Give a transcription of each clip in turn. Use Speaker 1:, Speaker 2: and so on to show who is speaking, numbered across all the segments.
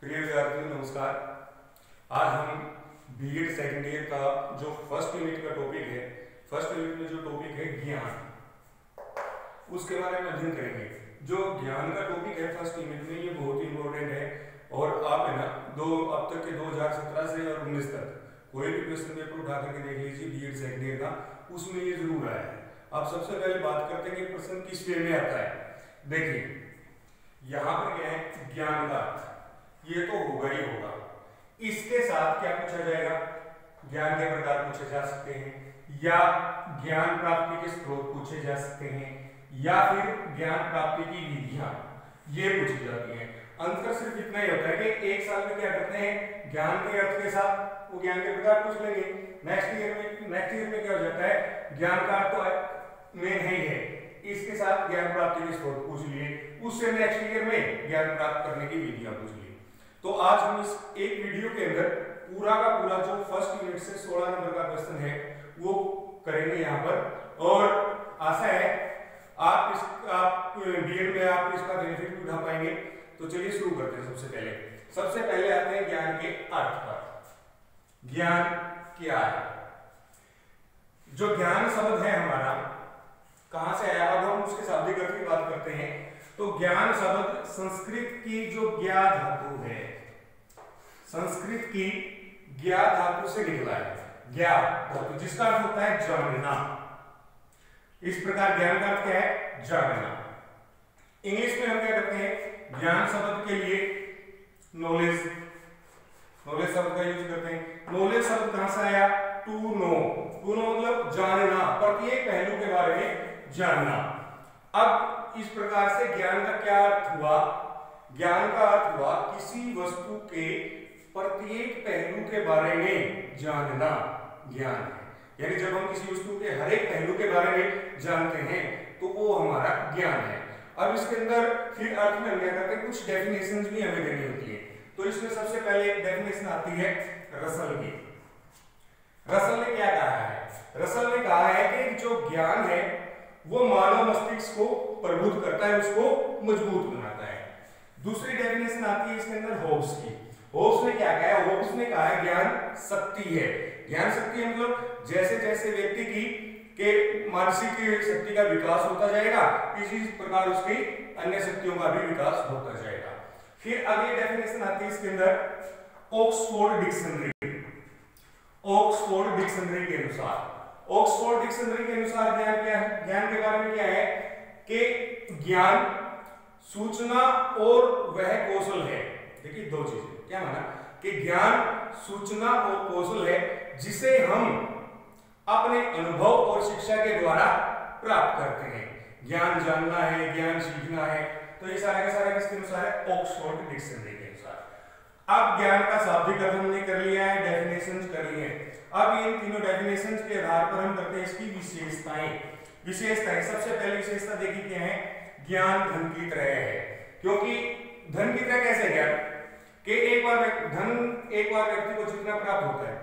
Speaker 1: प्रिय विद्यार्थियों नमस्कार। आज हम बीएड सेकेंड ईयर का जो फर्स्ट यूनिट का टॉपिक है, फर्स्ट यूनिट में जो टॉपिक है ज्ञान, उसके बारे में अध्ययन करेंगे। जो ज्ञान का टॉपिक है फर्स्ट यूनिट में, ये बहुत ही इंपॉर्टेंट है और आप है ना अब तक के 2017 से और 19 तक कोई भी क्वेश्चन पेपर उठा करके देख लीजिए बीएड सेकेंड ईयर का, उसमें ये जरूर आया है। अब सबसे पहले बात करते हैं कि प्रश्न किस वे में आता है। देखिए यहाँ पर क्या है, ज्ञान का अर्थ, ये तो होगा ही होगा। इसके साथ क्या पूछा जाएगा, ज्ञान के प्रकार पूछे जा सकते हैं, या ज्ञान प्राप्ति के स्रोत पूछे जा सकते हैं, या फिर ज्ञान प्राप्ति की विधियां ये पूछी जाती हैं। अंतर सिर्फ इतना ही होता है कि एक साल में क्या करते हैं, ज्ञान के अर्थ के साथ वो ज्ञान के प्रकार पूछ लेंगे। नेक्स्ट ईयर में क्या हो जाता है, ज्ञान का अर्थ तो मेन है ही है, इसके साथ ज्ञान प्राप्ति के स्रोत पूछ लिए, उससे नेक्स्ट ईयर में ज्ञान प्राप्त करने की विधियां पूछ ली। तो आज हम इस एक वीडियो के अंदर पूरा का पूरा जो फर्स्ट यूनिट से 16 नंबर का क्वेश्चन है वो करेंगे यहाँ पर, और आशा है आप बीएड में आप इसका बेनिफिट भी उठा पाएंगे। तो चलिए शुरू करते हैं। सबसे पहले आते हैं ज्ञान के अर्थ पर। ज्ञान क्या है? जो ज्ञान शब्द है हमारा कहां से आया, अब हम उसके शाब्दिक अर्थ की बात करते हैं। तो ज्ञान शब्द संस्कृत की जो ज्ञा धातु है, संस्कृत की ज्ञा धातु से निकला है। ज्ञा धातु जिसका अर्थ होता है जानना। इस प्रकार ज्ञान का अर्थ क्या है, जानना। इंग्लिश में हम क्या करते हैं, ज्ञान शब्द के लिए नॉलेज शब्द का यूज करते हैं। नॉलेज शब्द कहां से आया, टू नो मतलब जानना, प्रत्येक पहलू के बारे में जानना। अब इस प्रकार से ज्ञान का क्या अर्थ हुआ, ज्ञान का अर्थ हुआ किसी वस्तु के प्रत्येक पहलू के बारे में जानना ज्ञान है। यानी जब हम किसी वस्तु के हर एक पहलू के बारे में जानते हैं तो वो हमारा ज्ञान है। अब इसके अंदर फिर अर्थ में हम क्या करते हैं, कुछ डेफिनेशंस भी हमें देनी होती है। तो इसमें सबसे पहले एक डेफिनेशन आती है रसल की। रसल ने क्या कहा है, रसल ने कहा है कि जो ज्ञान है वो मानव मस्तिष्क को प्रबुद्ध करता है, उसको मजबूत बनाता है। दूसरी डेफिनेशन आती है इसके अंदर होब्स की। होब्स ने क्या कहा है, होब्स ने कहा है ज्ञान शक्ति है। ज्ञान शक्ति है मतलब जैसे जैसे व्यक्ति की के मानसिक शक्ति का विकास होता जाएगा, इसी प्रकार उसकी अन्य शक्तियों का भी विकास होता जाएगा। फिर अगली डेफिनेशन आती है इसके अंदर ऑक्सफोर्ड डिक्शनरी के अनुसार। ऑक्सफोर्ड डिक्शनरी के अनुसार ज्ञान क्या है, ज्ञान के बारे में क्या है कि ज्ञान सूचना और वह कौशल है। देखिए दो चीजें, क्या माना कि ज्ञान सूचना और कौशल है जिसे हम अपने अनुभव और शिक्षा के द्वारा प्राप्त करते हैं। ज्ञान जानना है, ज्ञान सीखना है, तो ये सारा का सारा किसके अनुसार है, ऑक्सफोर्ड डिक्शनरी के अनुसार। अब ज्ञान का शाब्दिक अर्थ हमने कर लिया है, डेफिनेशंस कर ली है। अब इन तीनों डेफिनेशंस के आधार पर हम करते हैं इसकी विशेषताएं। सबसे पहली विशेषता देखिए क्या है, ज्ञान धन की तरह है। क्योंकि धन की तरह कैसे ज्ञान कि एक बार व्यक्ति को जितना प्राप्त होता है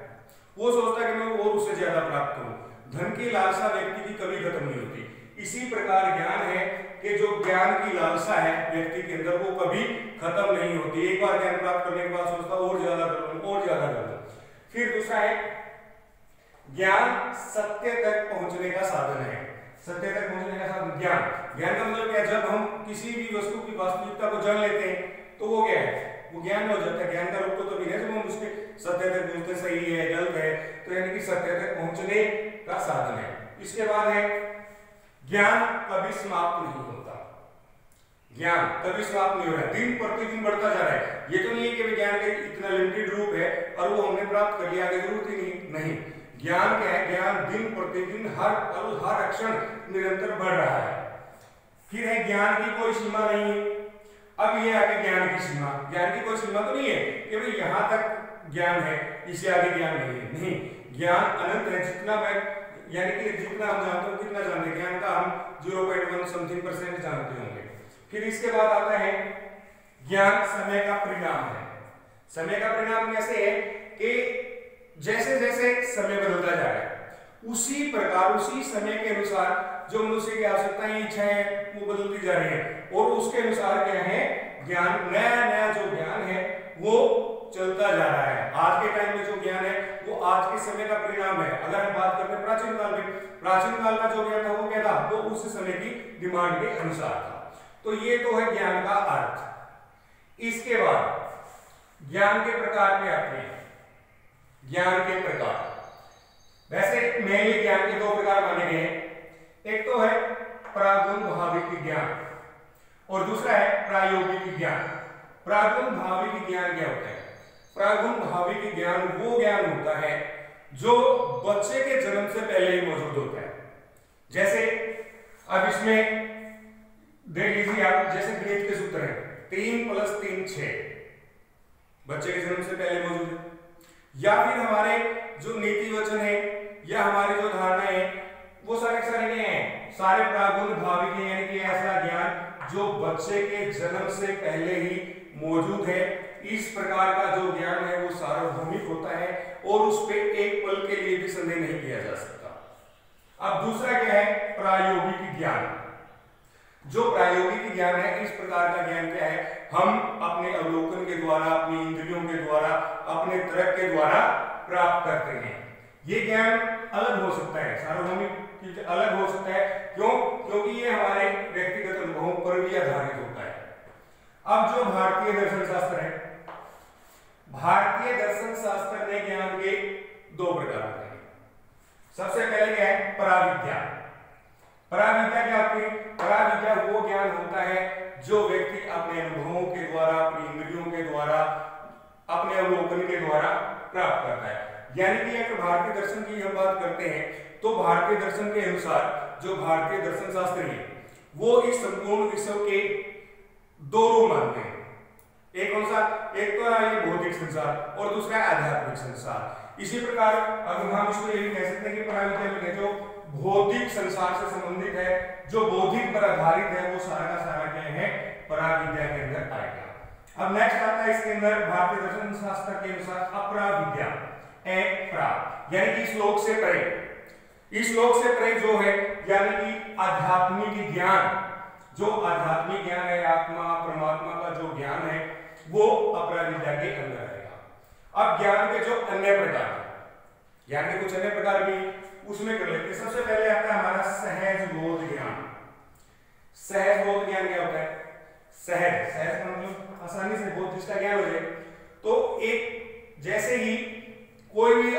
Speaker 1: वो सोचता है कि मैं और उससे ज्यादा प्राप्त करूं। धन की लालसा व्यक्ति की कभी खत्म नहीं होती। इसी प्रकार ज्ञान है कि जो ज्ञान की लालसा है व्यक्ति के अंदर वो कभी खत्म नहीं होती। एक बार ज्ञान प्राप्त करने के बाद सोचता और ज्यादा करूं। फिर दूसरा है ज्ञान सत्य तक पहुंचने का साधन है। सत्य तक पहुंचने का साधन ज्ञान का मतलब क्या, जब हम किसी भी वस्तु की वास्तविकता को जान लेते हैं तो वो क्या है, वो ज्ञान हो जाता है। ज्ञान का रूप तो तभी है जब हम उसके सत्य तक पहुंचते, सही है गलत है, तो यानी कि सत्य तक पहुंचने का साधन है। इसके बाद है ज्ञान कभी समाप्त नहीं होता। ज्ञान कभी समाप्त नहीं हो रहा है, दिन प्रतिदिन बढ़ता जा रहा है। ये तो नहीं है कि विज्ञान का इतना लिमिटेड रूप है और वो हमने प्राप्त कर लिया, आगे जरूरत ही नहीं। ज्ञान क्या है, ज्ञान दिन प्रतिदिन हर पल हर क्षण निरंतर बढ़ रहा है। फिर है ज्ञान की कोई सीमा नहीं है। अब ये आगे ज्ञान की सीमा, ज्ञान की कोई सीमा तो नहीं है कि भाई यहाँ तक ज्ञान है, इससे आगे ज्ञान नहीं है। नहीं, ज्ञान अनंत है। जितना मैं यानी कि जितना हम जानते हैं कितना जानते हैं, ज्ञान का हम 0.1 समथिंग % जानते होंगे। फिर इसके बाद आता है ज्ञान समय का परिणाम है। समय का परिणाम कैसे है कि जैसे जैसे समय बदलता जा रहा है उसी प्रकार उसी समय के अनुसार जो मनुष्य की आवश्यकताएं इच्छाएं वो बदलती जा रही है और उसके अनुसार क्या है ज्ञान, नया नया जो ज्ञान है वो चलता जा रहा है। आज के टाइम में जो ज्ञान है वो आज के समय का परिणाम है। अगर हम बात करते हैं प्राचीन काल में, प्राचीन काल का जो ज्ञान था वो क्या था, वो उस समय की डिमांड के अनुसार था। तो ये तो है ज्ञान का अर्थ। इसके बाद ज्ञान के प्रकार क्या आते हैं, ज्ञान के प्रकार। वैसे मेनली ज्ञान के दो प्रकार माने गए हैं, एक तो है प्रागुण भाविक ज्ञान और दूसरा है प्रायोगिक ज्ञान। प्रागुण भाविक ज्ञान क्या होता है? प्रागुण भाविक ज्ञान वो ज्ञान होता है जो बच्चे के जन्म से पहले ही मौजूद होता है। जैसे अब इसमें देख लीजिए आप, जैसे गणित के सूत्र हैं 3 + 3 6, बच्चे के जन्म से पहले मौजूद है। या फिर हमारे जो नीति वचन है या हमारी जो धारणाएं हैं वो सारे सारे क्या हैं, सारे प्रागुण भाविक हैं, यानी कि ऐसा ज्ञान जो बच्चे के जन्म से पहले ही मौजूद है। इस प्रकार का जो ज्ञान है वो सार्वभौमिक होता है और उस पे एक पल के लिए भी संदेह नहीं किया जा सकता। अब दूसरा क्या है, प्रायोगिक ज्ञान। जो प्रायोगिक ज्ञान है, इस प्रकार का ज्ञान क्या है, हम अपने अवलोकन के द्वारा, अपनी इंद्रियों के द्वारा, अपने तर्क के द्वारा प्राप्त करते हैं। ये ज्ञान अलग हो सकता है, सार्वभौमिक अलग हो सकता है। क्यों? क्योंकि ये हमारे व्यक्तिगत अनुभवों पर भी आधारित होता है। अब जो भारतीय दर्शन शास्त्र है, भारतीय दर्शन शास्त्र ने ज्ञान के दो प्रकार होते हैं। सबसे पहले क्या है, पराविद्या। पराविद्या क्या होती है? पराविद्या वो ज्ञान होता है जो व्यक्ति अपने अनुभवों के द्वारा, अपनी इंद्रियों के द्वारा, अपने अवलोकन के द्वारा प्राप्त करता है। यानी कि अगर भारतीय दर्शन की हम बात करते हैं तो भारतीय दर्शन के अनुसार जो भारतीय दर्शन शास्त्री है वो इस संपूर्ण विश्व के दो रूप मानते हैं। एक कौन सा? एक तो है ये भौतिक संसार और दूसरा है आध्यात्मिक संसार। इसी प्रकार अब हम इसको ये भी कह सकते हैं कि पराविद्या में जो भौतिक संसार से संबंधित है, जो बौद्धिक पर आधारित है, वो सारा का सारा क्या है, पराविद्या के अंदर आएगा। अब नेक्स्ट आता है इसके अंदर भारतीय दर्शन शास्त्र के अनुसार अपराविद्या, यानी कि श्लोक से परे। इस श्लोक से परे जो है यानी कि आध्यात्मिक ज्ञान, जो आध्यात्मिक ज्ञान है, आत्मा परमात्मा का जो ज्ञान है वो अपराविद्या के अंदर आएगा। अब ज्ञान के जो अन्य प्रकार हैं, ज्ञान के कुछ अन्य प्रकार भी उसमें कर लेते हैं। सबसे पहले आता है हमारा सहज बोध ज्ञान। सहज बोध ज्ञान क्या होता है? सहज मतलब आसानी से बोध, जिसका ज्ञान हो जाए। तो एक जैसे ही कोई भी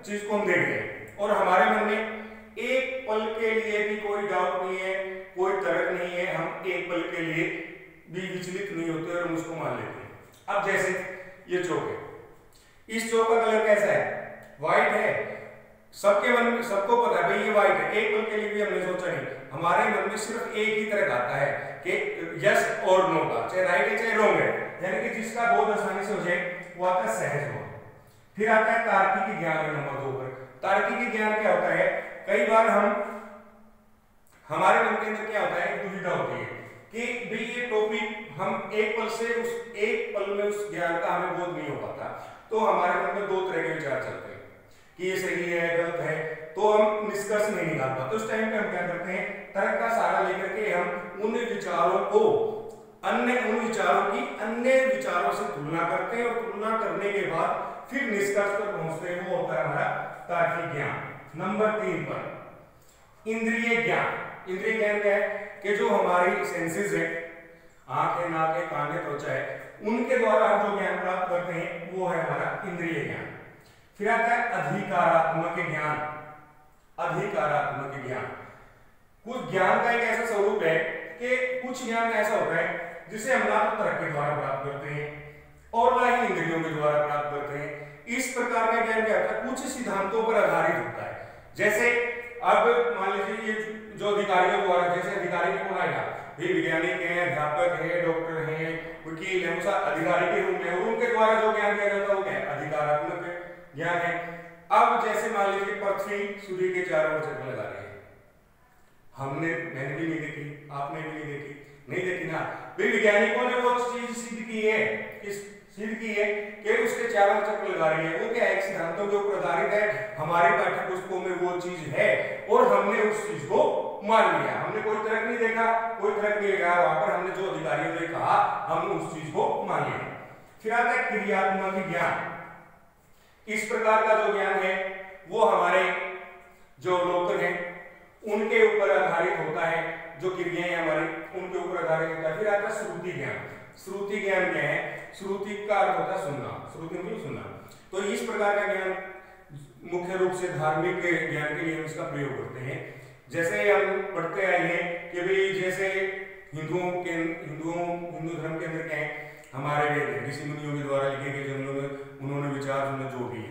Speaker 1: चीज को हम देख रहे हैं और हमारे मन में एक पल के लिए भी कोई डाउट नहीं है, कोई तर्क नहीं है, हम एक पल के लिए भी विचलित नहीं होते और हम उसको मान लेते हैं। अब जैसे ये चौक है, इस चौक का कलर कैसा है? व्हाइट है। सबके मन में, सबको पता है भाई ये व्हाइट है। एक पल के लिए भी हमने सोचा नहीं, हमारे मन में सिर्फ एक ही तर्क आता है कि यस और नो का, चाहे राइट है चाहे रॉन्ग है, यानी कि जिसका बोध आसानी से हो जाए वो आता है सहज बोध। फिर आता है तार्किक ज्ञान नंबर 2 पर। तार्किक ज्ञान क्या होता है? कई बार हमारे मन के अंदर क्या होता है, दुविधा होती है कि भाई ये टॉपिक हम एक पल से उस एक पल में उस ज्ञान का हमें बोध नहीं हो पाता, तो हमारे मन में दो तरह के विचार चलते हैं कि ये सही है गलत है, तो हम निष्कर्ष नहीं निकाल पाते। उस टाइम पे हम क्या करते हैं, तर्क का सहारा लेकर के हम उन विचारों को उन विचारों की अन्य विचारों से तुलना करते हैं और तुलना करने के बाद फिर निष्कर्ष पर पहुंचते हैं। वो होता है हमारा तार्किक ज्ञान। नंबर 3 पर इंद्रिय ज्ञान। इंद्रिय ज्ञान क्या है कि जो हमारी सेंसेस है, आंखें, नाक है, कान है, त्वचा है, उनके द्वारा हम जो ज्ञान प्राप्त करते हैं वो है हमारा इंद्रिय ज्ञान। फिर आता है अधिकारात्मक ज्ञान। अधिकारात्मक ज्ञान कुछ ज्ञान का एक ऐसा स्वरूप है कि कुछ ज्ञान ऐसा होता है जिसे हम ना तो तर्क के द्वारा प्राप्त करते हैं और ना ही इंद्रियों के द्वारा प्राप्त करते हैं। इस प्रकार का ज्ञान क्या होता है, कुछ सिद्धांतों पर आधारित होता है। जैसे अब मान लीजिए ये जो अधिकारियों द्वारा, जैसे अधिकारी कौन आएगा, ये वैज्ञानिक है, अध्यापक है, डॉक्टर है, वकील है, वो अधिकारी के रूप में, और उनके द्वारा जो ज्ञान दिया जाता है वो क्या है, अधिकारात्मक ज्ञान है। अब जैसे मान लीजिए पृथ्वी सूर्य के चारों ओर चक्कर लगा रही है, मैंने भी नहीं देखी, आपने भी नहीं देखी, नहीं देखी ना, वैज्ञानिकों ने वो चीज सिद्ध की है कि उसके चारों ओर चक्कर लगा रही है। वो क्या है, सिद्धांतों के ऊपर आधारित है, हमारे पाठ्य पुस्तकों में वो चीज है और हमने उस चीज को मान लिया। हमने कोई तर्क नहीं देखा, कोई तर्क नहीं लगा, वहां पर हमने जो अधिकारियों ने कहा हमने उस चीज को मान लिया। फिर आता है क्रियात्मक ज्ञान। इस प्रकार का जो ज्ञान है वो हमारे जो अवलोकन है उनके ऊपर आधारित होता है, जो क्रियाएं हमारी उनके ऊपर आधारित होता है। फिर आता है श्रुति ज्ञान। श्रुति ज्ञान क्या है? श्रुति का अर्थ होता है सुनना, श्रुति मतलब सुनना। तो इस प्रकार का ज्ञान मुख्य रूप से धार्मिक ज्ञान के लिए हम इसका प्रयोग करते हैं। जैसे हम पढ़ते आए हैं कि भाई जैसे हिंदू धर्म के अंदर क्या है, हमारे वेद ऋषि मुनियों के द्वारा लिखे गए जो उन्होंने विचार जो भी है।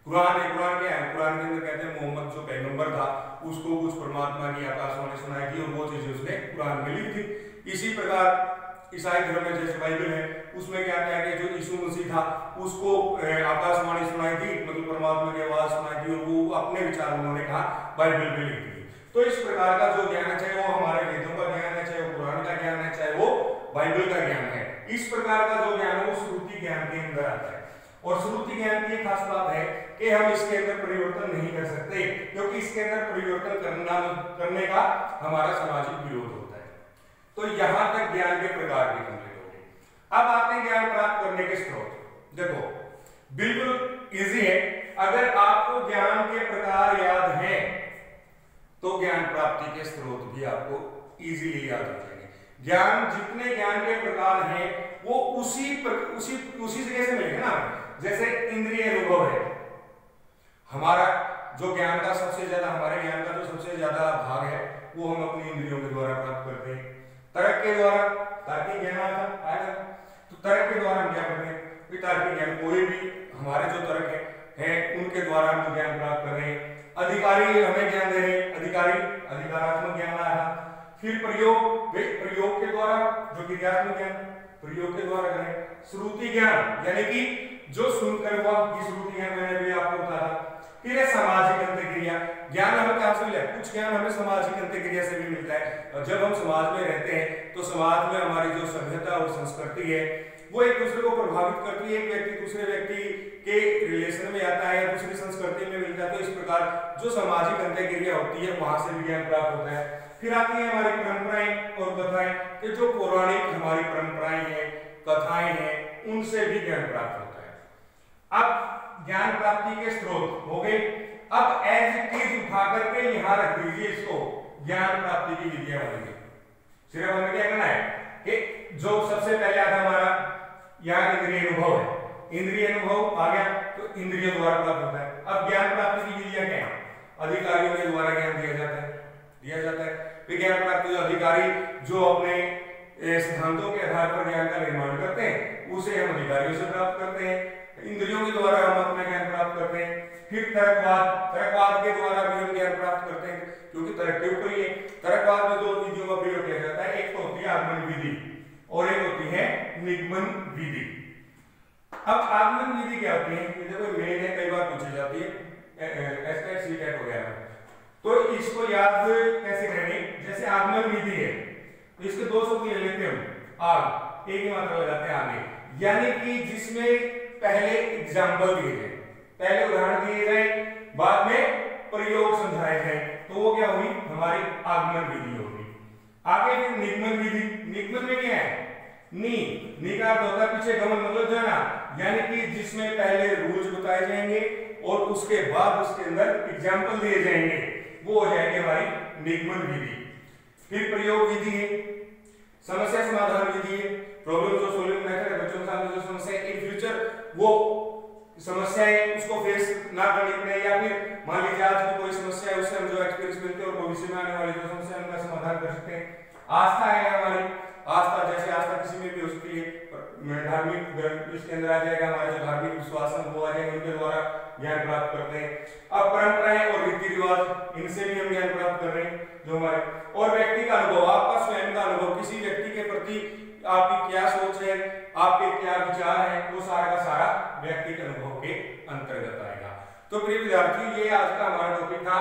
Speaker 1: कुरान क्या है? कुरान के अंदर कहते हैं मोहम्मद जो पैगंबर था उसको कुछ परमात्मा की आकाशवाणी सुनाई थी और वो चीजें उसने कुरान में लिखी थी। इसी प्रकार ईसाई धर्म में जैसे बाइबल है उसमें क्या क्या है, जो यीशु मसीह था उसको आकाशवाणी सुनाई थी, मतलब परमात्मा की आवाज सुनाई थी और वो अपने विचार उन्होंने कहा बाइबल में लिख दी। तो इस प्रकार का जो ज्ञान है, चाहे वो हमारे वेदों का ज्ञान है, चाहे वो कुरान का ज्ञान है, चाहे वो बाइबल का ज्ञान है, इस प्रकार का जो ज्ञान है वो श्रुति ज्ञान के अंदर आता है। और श्रुति ज्ञान की एक खास बात है कि हम इसके अंदर परिवर्तन नहीं कर सकते, क्योंकि इसके अंदर परिवर्तन करने का हमारा सामाजिक विरोध होता है। तो यहां तक ज्ञान के प्रकार भी कंप्लीट हो गए। अब आते हैं ज्ञान प्राप्त करने के स्रोत। देखो बिल्कुल इजी है, अगर आपको ज्ञान के प्रकार याद है तो ज्ञान प्राप्ति के स्रोत भी आपको इजीली याद हो जाएंगे। ज्ञान जितने ज्ञान के प्रकार हैं वो उसी जगह से मिलेंगे ना। जैसे इंद्रिय अनुभव है, हमारा जो ज्ञान का सबसे ज्यादा, हमारे ज्ञान का जो सबसे ज्यादा भाग है वो हम अपनी इंद्रियों के द्वारा प्राप्त करते हैं। तर्क के द्वारा तार्किक ज्ञान आएगा, तो तर्क के द्वारा हम क्या करते हैं? तार्किक ज्ञान, कोई भी हमारे जो तर्क है उनके द्वारा हम ज्ञान प्राप्त कर रहे हैं। अधिकारी हमें ज्ञान दे रहे हैं, अधिकारात्मक ज्ञान आया। फिर प्रयोग के द्वारा, जो क्रियात्मक ज्ञान प्रयोग के द्वारा करें। श्रुति ज्ञान यानी कि जो सुनकर हुआ, ये श्रुति ज्ञान मैंने भी आपको बताया। फिर है सामाजिक अंतःक्रिया ज्ञान, हमें कहां से मिला? कुछ ज्ञान हमें सामाजिक अंतःक्रिया से भी मिलता है। और जब हम समाज में रहते हैं तो समाज में हमारी जो सभ्यता और संस्कृति है वो एक दूसरे को प्रभावित करती है। एक व्यक्ति दूसरे व्यक्ति के रिलेशन में आता है या दूसरी संस्कृति में मिलता है, तो इस प्रकार जो सामाजिक अंतःक्रिया होती है वहां से भी ज्ञान प्राप्त होता है। फिर आती है हमारी परंपराएं और कथाएं, कि जो पौराणिक हमारी परंपराएं हैं, कथाएं हैं, उनसे भी ज्ञान प्राप्त होता है। अब ज्ञान प्राप्ति के स्रोत हो गए। अब एज इट इज उठा करके यहां रख दीजिए इसको, ज्ञान प्राप्ति की विधियां बनेंगी। सिर्फ हमें क्या करना है कि जो सबसे पहले आता हमारा यहाँ इंद्रिय अनुभव है, इंद्रिय अनुभव आ गया तो इंद्रियों द्वारा प्राप्त होता है। अब ज्ञान प्राप्ति की विधियां क्या है? अधिकारियों के द्वारा ज्ञान दिया जाता है। फिर ज्ञान प्राप्ति अधिकारी जो अपने सिद्धांतों के आधार पर ज्ञान का निर्माण करते हैं उसे हम अधिकारियों से प्राप्त करते हैं। इंद्रियों के द्वारा हम अपना ज्ञान प्राप्त करते हैं। फिर तर्कवाद के द्वारा भी हम ज्ञान प्राप्त करते हैं, क्योंकि तर्क के ऊपर ही है। तर्कवाद में दो विधियों का प्रयोग किया जाता है, एक तो होती है आगमन विधि और एक होती है निगमन विधि। अब आगमन विधि क्या होती है? ये देखो मेन है, कई बार पूछी जाती है, एसटेट सीटेट वगैरह, तो इसको याद कैसे करेंगे? जैसे आगमन विधि है तो इसके दो शब्द ले लेते हैं हम, आग एक ही मात्रा लगाते हैं आगे, यानी कि जिसमें पहले एग्जाम्पल दिए जाए, पहले उदाहरण दिए जाए, बाद में प्रयोग समझाए जाए, तो वो क्या हुई? हमारी आगमन विधि होगी। आगे फिर निगमन विधि। निगमन में क्या है? नी का अर्थ होता है पीछे, गमन मतलब जाना, यानी कि जिसमें पहले रूल्स बताए जाएंगे और उसके बाद उसके अंदर एग्जाम्पल दिए जाएंगे, वो हो जाएगी हमारी निगमन विधि। फिर प्रयोग विधि है, समस्या समाधान विधि है, प्रॉब्लम जो सॉल्विंग मेथड है, बच्चों के सामने जो समस्या है इन फ्यूचर वो समस्याएं उसको फेस ना करनी पड़े, या फिर मान लीजिए आज की कोई समस्या है उससे हम जो एक्सपीरियंस मिलते हैं और भविष्य में आने वाली जो समस्या है उनका समाधान कर सकते हैं। आस्था है हमारी, आस्था जैसे आस्था किसी में भी हो सकती है, धार्मिक इसके अंदर आ जाएगा हमारे जो धार्मिक विश्वास है वो आ जाएंगे, उनके द्वारा ज्ञान प्राप्त करते हैं। अब परंपराएं और रीति रिवाज, इनसे भी हम ज्ञान प्राप्त कर रहे हैं जो हमारे, और व्यक्ति का अनुभव, आपका स्वयं का अनुभव, किसी व्यक्ति के प्रति आपकी क्या सोच है, आपके क्या विचार है, वो सारा का सारा व्यक्ति के अनुभव के अंतर्गत आएगा। तो प्रिय विद्यार्थी, ये आज का हमारा टॉपिक था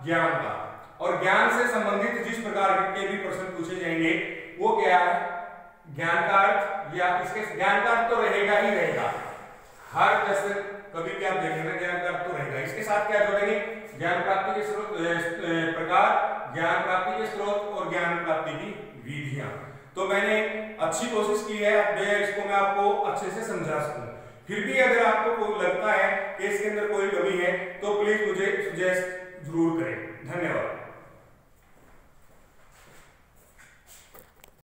Speaker 1: ज्ञान का, और ज्ञान से संबंधित जिस प्रकार के भी प्रश्न पूछे जाएंगे वो क्या है? ज्ञान का अर्थ, या इसके ज्ञान का अर्थ तो रहेगा ही रहेगा, हर जैसे कभी भी आप देखेंगे ज्ञान का अर्थ तो रहेगा। इसके साथ क्या जोड़ेंगे? ज्ञान प्राप्ति के प्रकार, ज्ञान प्राप्ति के स्रोत और ज्ञान प्राप्ति की विधियां। तो मैंने अच्छी कोशिश की है इसको मैं आपको अच्छे से समझा सकूं। फिर भी अगर आपको कोई लगता है कि इसके अंदर कोई कमी है